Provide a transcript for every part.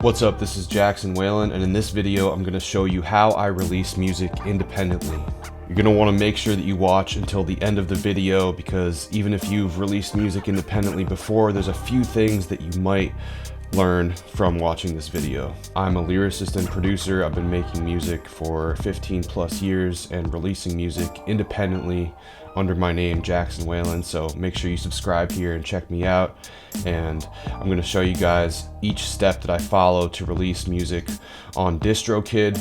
What's up, this is Jackson Whalan, and in this video I'm going to show you how I release music independently. You're going to want to make sure that you watch until the end of the video, because even if you've released music independently before, there's a few things that you might learn from watching this video. I'm a lyricist and producer. I've been making music for 15 plus years and releasing music independently under my name, Jackson Whalan, so make sure you subscribe here and check me out. And I'm going to show you guys each step that I follow to release music on Distrokid.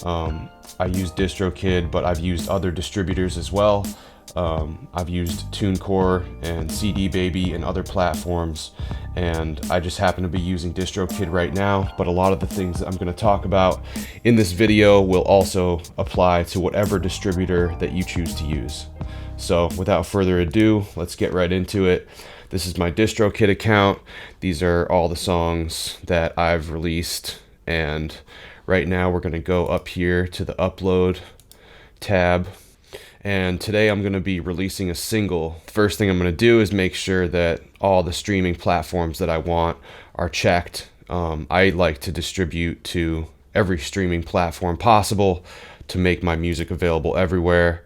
I use Distrokid, but I've used other distributors as well. I've used Tunecore and CD Baby and other platforms, and I just happen to be using Distrokid right now, but a lot of the things that I'm going to talk about in this video will also apply to whatever distributor that you choose to use. So without further ado, let's get right into it. This is my Distrokid account. These are all the songs that I've released, and right now we're going to go up here to the upload tab. And today I'm going to be releasing a single. First thing I'm going to do is make sure that all the streaming platforms that I want are checked. I like to distribute to every streaming platform possible to make my music available everywhere.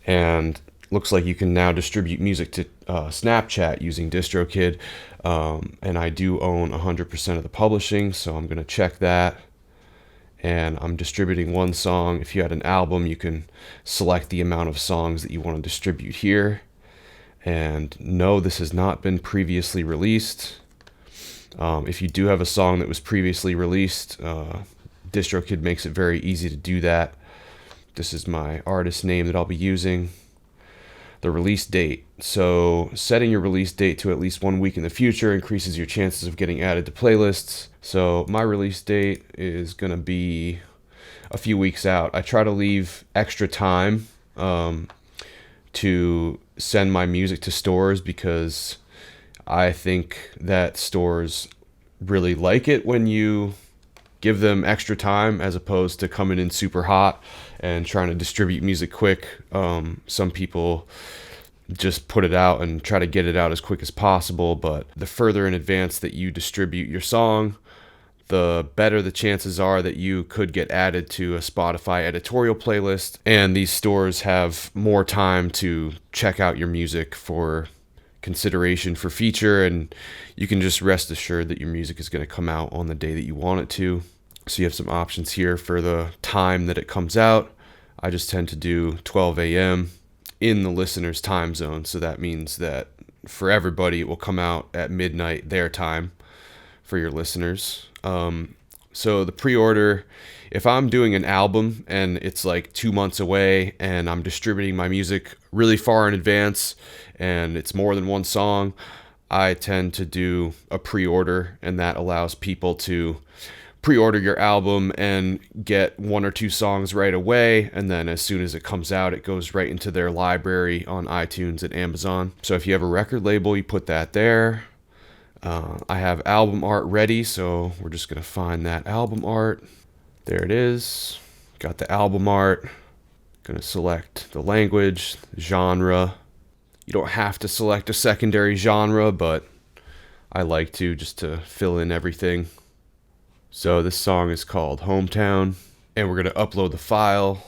And looks like you can now distribute music to Snapchat using Distrokid. And I do own 100% of the publishing, so I'm going to check that. And I'm distributing one song. If you had an album, you can select the amount of songs that you want to distribute here. And no, this has not been previously released. If you do have a song that was previously released, Distrokid makes it very easy to do that. This is my artist name that I'll be using. The release date. So setting your release date to at least 1 week in the future increases your chances of getting added to playlists. So my release date is going to be a few weeks out. I try to leave extra time to send my music to stores, because I think that stores really like it when you give them extra time as opposed to coming in super hot and trying to distribute music quick. Some people just put it out and try to get it out as quick as possible, but the further in advance that you distribute your song, the better the chances are that you could get added to a Spotify editorial playlist, and these stores have more time to check out your music for consideration for feature, and you can just rest assured that your music is going to come out on the day that you want it to. So you have some options here for the time that it comes out. I just tend to do 12 a.m. in the listener's time zone, so that means that for everybody it will come out at midnight their time for your listeners. So the pre-order, if I'm doing an album and it's like 2 months away and I'm distributing my music really far in advance and it's more than one song, I tend to do a pre-order, and that allows people to pre-order your album and get 1 or 2 songs right away, and then as soon as it comes out, it goes right into their library on iTunes and Amazon. So if you have a record label, you put that there. I have album art ready, so we're just going to find that album art. There it is. Got the album art. Going to select the language, genre. You don't have to select a secondary genre, but I like to, just to fill in everything. So this song is called Hometown, and we're going to upload the file.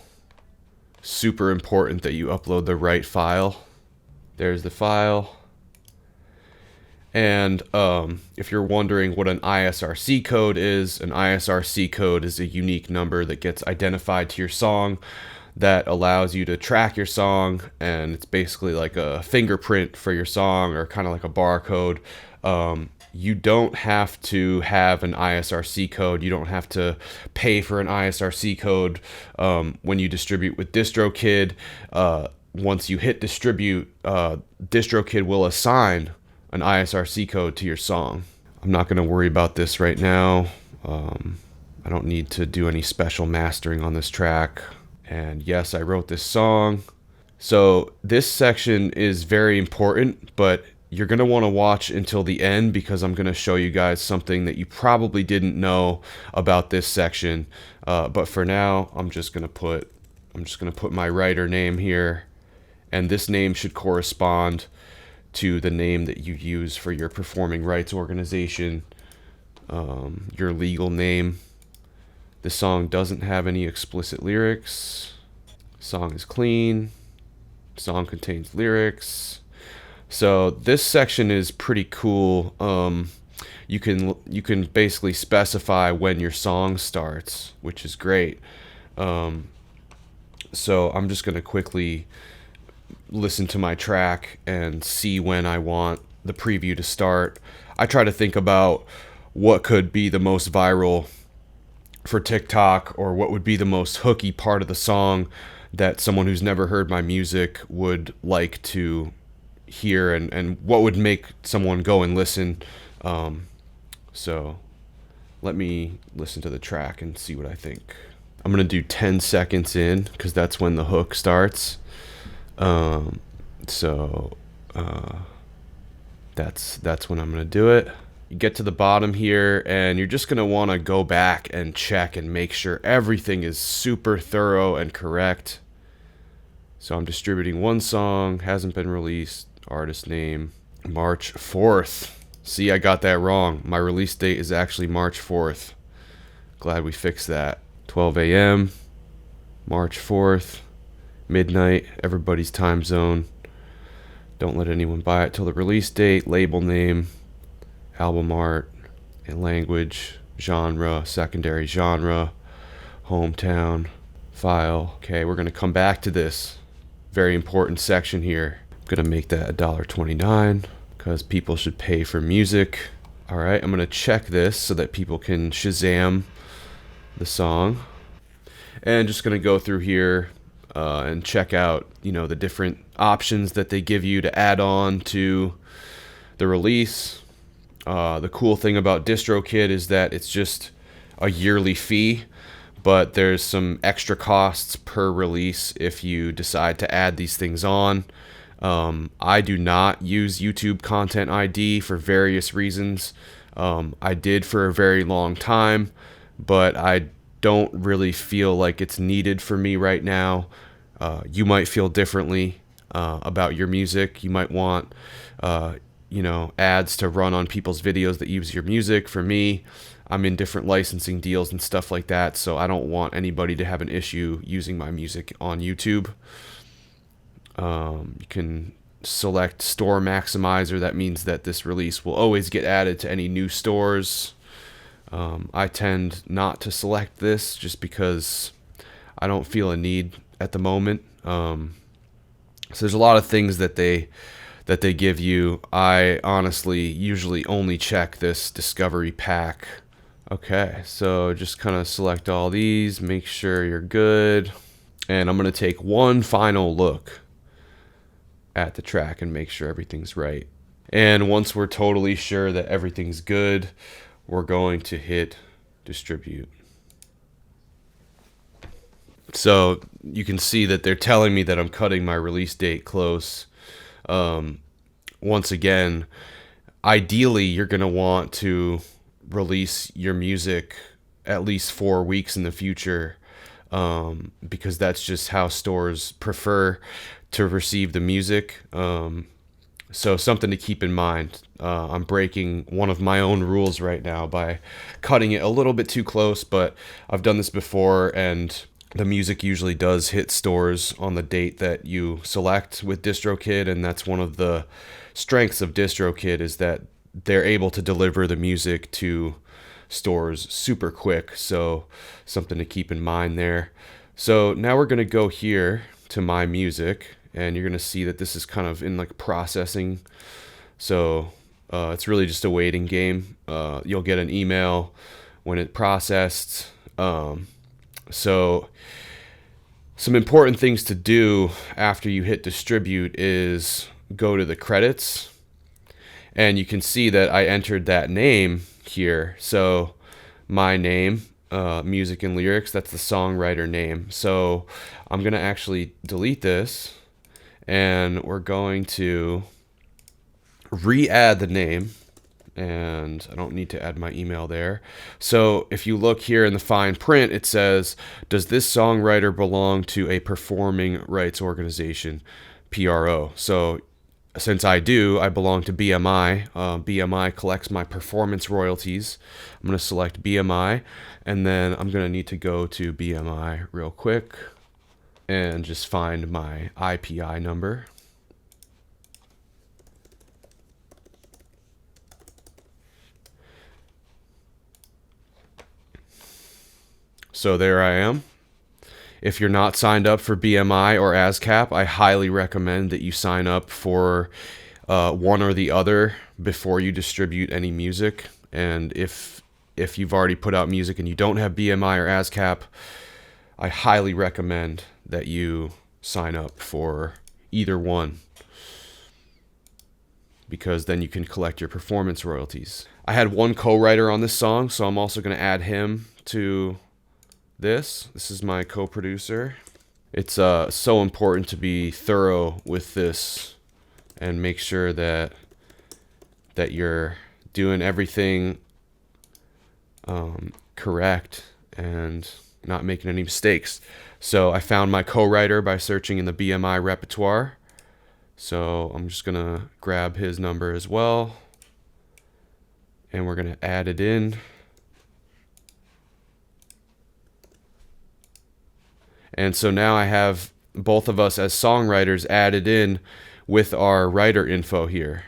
Super important that you upload the right file. There's the file. And if you're wondering what an ISRC code is, an ISRC code is a unique number that gets identified to your song that allows you to track your song, and it's basically like a fingerprint for your song, or kind of like a barcode. You don't have to have an ISRC code. You don't have to pay for an ISRC code when you distribute with Distrokid. Once you hit distribute, Distrokid will assign an ISRC code to your song. I'm not going to worry about this right now. I don't need to do any special mastering on this track. And yes, I wrote this song. So this section is very important, but you're going to want to watch until the end, because I'm going to show you guys something that you probably didn't know about this section. But for now, I'm just going to put my writer name here, and this name should correspond to the name that you use for your performing rights organization. your legal name. The song doesn't have any explicit lyrics. Song is clean. Song contains lyrics. So this section is pretty cool. You can basically specify when your song starts, which is great. So I'm just gonna quickly listen to my track and see when I want the preview to start. I try to think about what could be the most viral for TikTok, or what would be the most hooky part of the song that someone who's never heard my music would like to hear, and what would make someone go and listen. So let me listen to the track and see what I think. I'm gonna do 10 seconds in because that's when the hook starts. That's when I'm gonna do it. You get to the bottom here and you're just gonna want to go back and check and make sure everything is super thorough and correct. So I'm distributing one song, hasn't been released, artist name March 4th. See, I got that wrong. My release date is actually March 4th. Glad we fixed that. 12 a.m. March 4th, midnight, everybody's time zone. Don't let anyone buy it till the release date. Label name, album art, and language, genre, secondary genre, hometown, file. Okay, we're gonna come back to this very important section here. I'm gonna make that $1.29 because people should pay for music. All right, I'm gonna check this so that people can Shazam the song, and just gonna go through here and check out, the different options that they give you to add on to the release. The cool thing about Distrokid is that it's just a yearly fee, but there's some extra costs per release if you decide to add these things on. I do not use YouTube Content ID for various reasons. I did for a very long time, but I don't really feel like it's needed for me right now. You might feel differently about your music. You might want ads to run on people's videos that use your music. For me, I'm in different licensing deals and stuff like that, so I don't want anybody to have an issue using my music on YouTube. You can select store maximizer. That means that this release will always get added to any new stores. I tend not to select this just because I don't feel a need at the moment. So there's a lot of things that they give you. I honestly usually only check this discovery pack. Okay, so just kind of select all these, make sure you're good, and I'm going to take one final look at the track and make sure everything's right. And once we're totally sure that everything's good, we're going to hit distribute. So you can see that they're telling me that I'm cutting my release date close. Once again, ideally you're going to want to release your music at least 4 weeks in the future, because that's just how stores prefer to receive the music. So something to keep in mind. I'm breaking one of my own rules right now by cutting it a little bit too close, but I've done this before, and the music usually does hit stores on the date that you select with Distrokid, and that's one of the strengths of Distrokid, is that they're able to deliver the music to stores super quick. So something to keep in mind there. So now we're going to go here to my music, and you're going to see that this is kind of in like processing. So it's really just a waiting game. You'll get an email when it processed. So some important things to do after you hit distribute is go to the credits, and you can see that I entered that name here. So my name, music and lyrics, that's the songwriter name. So I'm going to actually delete this, and we're going to re-add the name, and I don't need to add my email there. So if you look here in the fine print, it says, does this songwriter belong to a performing rights organization, PRO? So since I do, I belong to B.M.I. B.M.I. collects my performance royalties. I'm going to select B.M.I. and then I'm going to need to go to B.M.I. real quick and just find my IPI number. So there I am. If you're not signed up for B.M.I. or A.S.C.A.P, I highly recommend that you sign up for one or the other before you distribute any music. And if you've already put out music and you don't have B.M.I. or A.S.C.A.P, I highly recommend that you sign up for either one, because then you can collect your performance royalties. I had one co-writer on this song, so I'm also going to add him to this. This is my co-producer. It's so important to be thorough with this and make sure that you're doing everything correct and not making any mistakes. So I found my co-writer by searching in the B.M.I. repertoire. So I'm just gonna grab his number as well, and we're gonna add it in. And so now I have both of us as songwriters added in with our writer info here.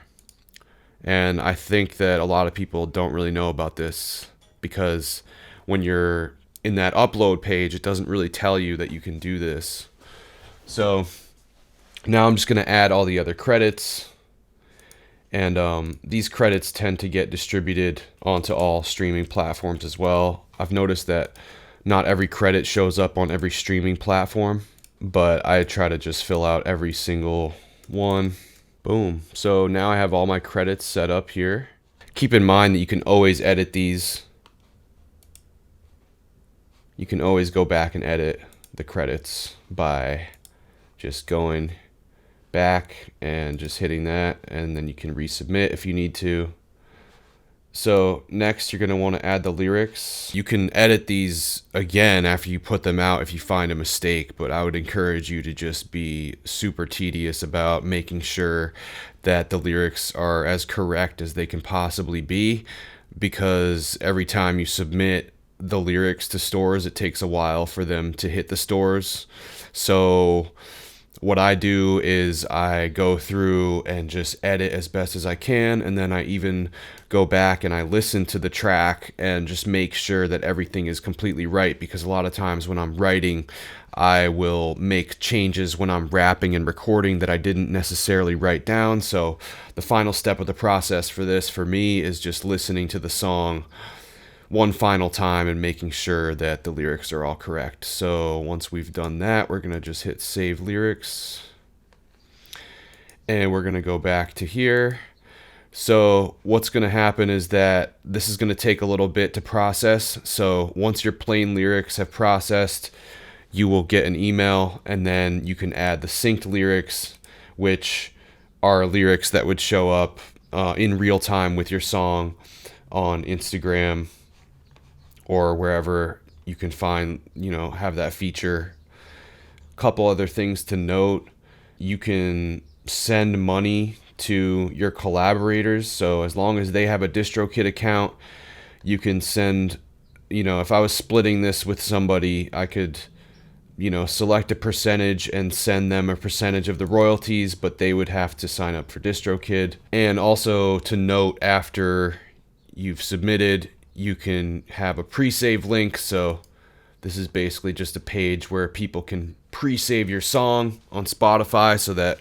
And I think that a lot of people don't really know about this, because when you're in that upload page, it doesn't really tell you that you can do this. So now I'm just going to add all the other credits. And these credits tend to get distributed onto all streaming platforms as well. I've noticed that not every credit shows up on every streaming platform, but I try to just fill out every single one. Boom. So now I have all my credits set up here. Keep in mind that you can always edit these. You can always go back and edit the credits by just going back and just hitting that, and then you can resubmit if you need to. So next you're going to want to add the lyrics. You can edit these again after you put them out if you find a mistake, but I would encourage you to just be super tedious about making sure that the lyrics are as correct as they can possibly be, because every time you submit the lyrics to stores, it takes a while for them to hit the stores. So what I do is I go through and just edit as best as I can, and then I even go back and I listen to the track and just make sure that everything is completely right, because a lot of times when I'm writing, I will make changes when I'm rapping and recording that I didn't necessarily write down. So the final step of the process for this, for me, is just listening to the song one final time and making sure that the lyrics are all correct. So once we've done that, we're going to just hit save lyrics, and we're going to go back to here. So what's going to happen is that this is going to take a little bit to process. So once your plain lyrics have processed, you will get an email, and then you can add the synced lyrics, which are lyrics that would show up in real time with your song on Instagram or wherever you can find, have that feature. Couple other things to note: you can send money to your collaborators. So as long as they have a Distrokid account, you can send, if I was splitting this with somebody, I could, select a percentage and send them a percentage of the royalties, but they would have to sign up for Distrokid. And also to note, after you've submitted, you can have a pre-save link. So this is basically just a page where people can pre-save your song on Spotify, so that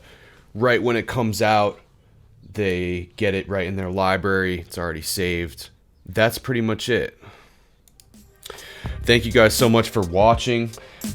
right when it comes out, they get it right in their library. It's already saved. That's pretty much it. Thank you guys so much for watching.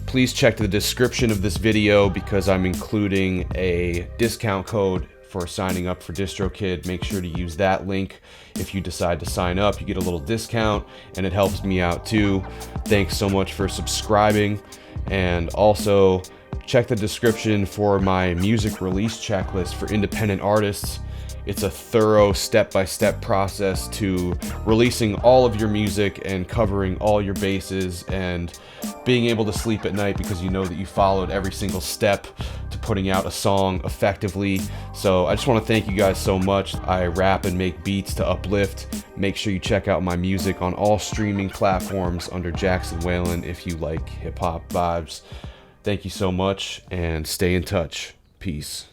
Please check the description of this video, because I'm including a discount code for signing up for Distrokid. Make sure to use that link if you decide to sign up. You get a little discount, and it helps me out too. Thanks so much for subscribing, and also check the description for my music release checklist for independent artists. It's a thorough step-by-step process to releasing all of your music and covering all your bases and being able to sleep at night because you know that you followed every single step to putting out a song effectively. So I just want to thank you guys so much. I rap and make beats to uplift. Make sure you check out my music on all streaming platforms under Jackson Whalan if you like hip-hop vibes. Thank you so much, and stay in touch. Peace.